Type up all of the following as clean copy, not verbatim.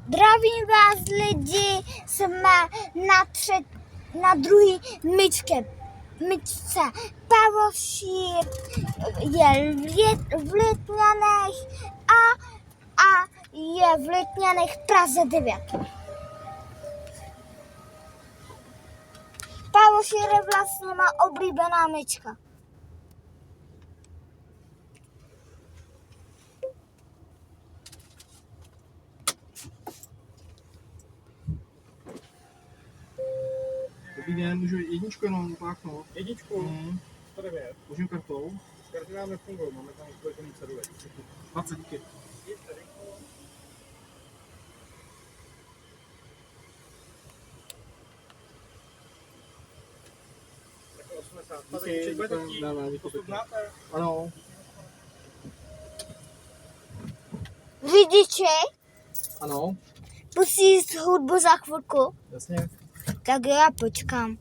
Zdravím vás lidi, jsme na druhý myčce. Pavošír je v Letňanech a je v Letňanech Praze 9. Pavošír je vlastně má oblíbená myčka. Dobrý den, můžu jedničku jenom páchnout? Jedničku? 109. Můžu kartou? Karty nám nefungují, máme tam uspěchaný cedulek. 20. Jako 80. Díky, děkuji. Postup znáte? Ano. Řidiči, Ano, musí jít hudbu za chvilku, jasně. tak já počkám.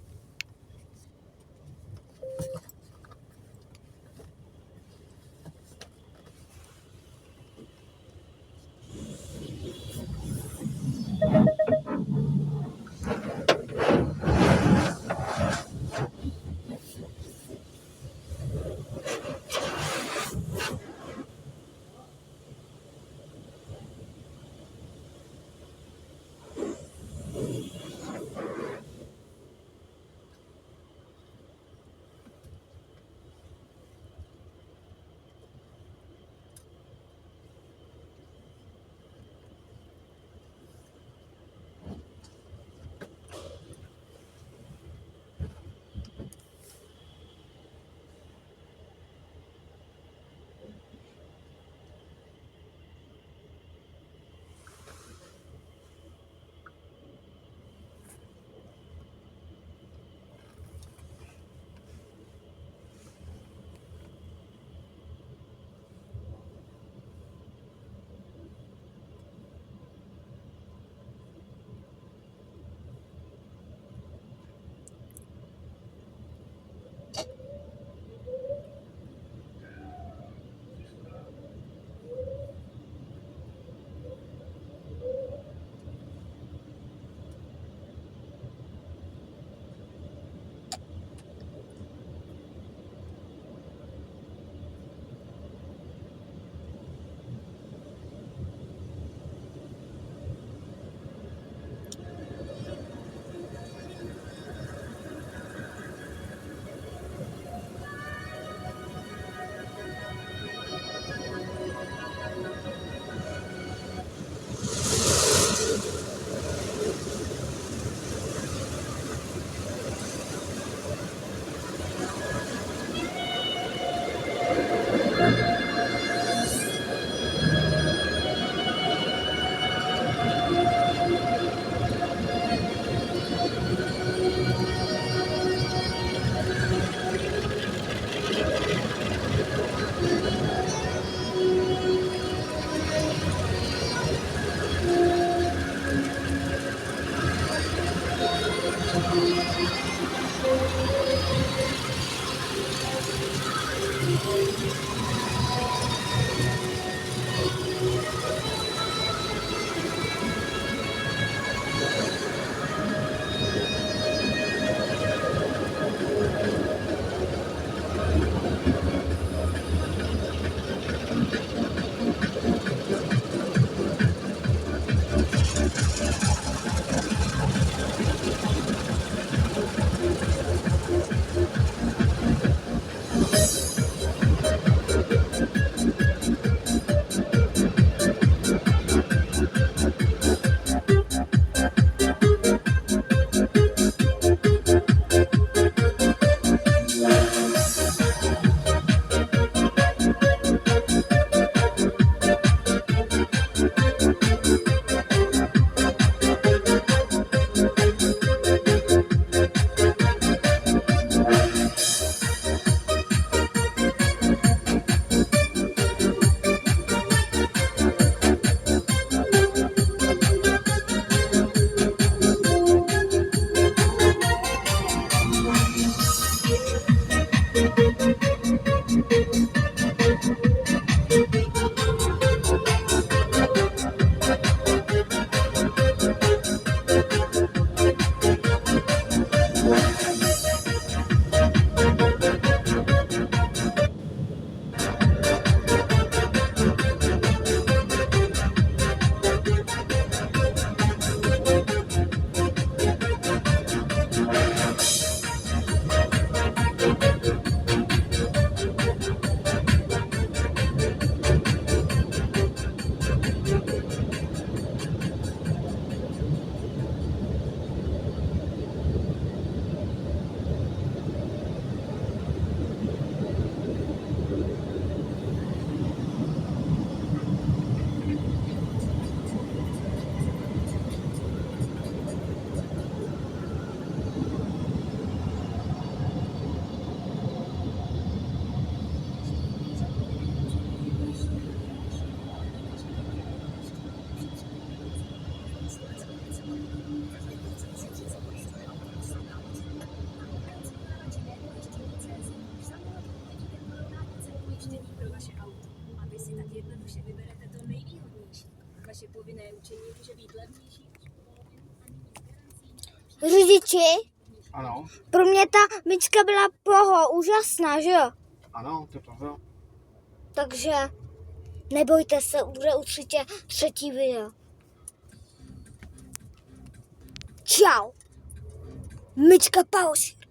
připojištění pro vaše auto. A vy si tak jednoduše vyberete to nejvýhodnější. Vaše povinné učení může být levnější až o polovinu a nyní s garancí. Řidiči, Ano, pro mě ta myčka byla úžasná, že jo? ano, to je pravda. Takže nebojte se, bude určitě třetí video. Čau. Myčka Paušer.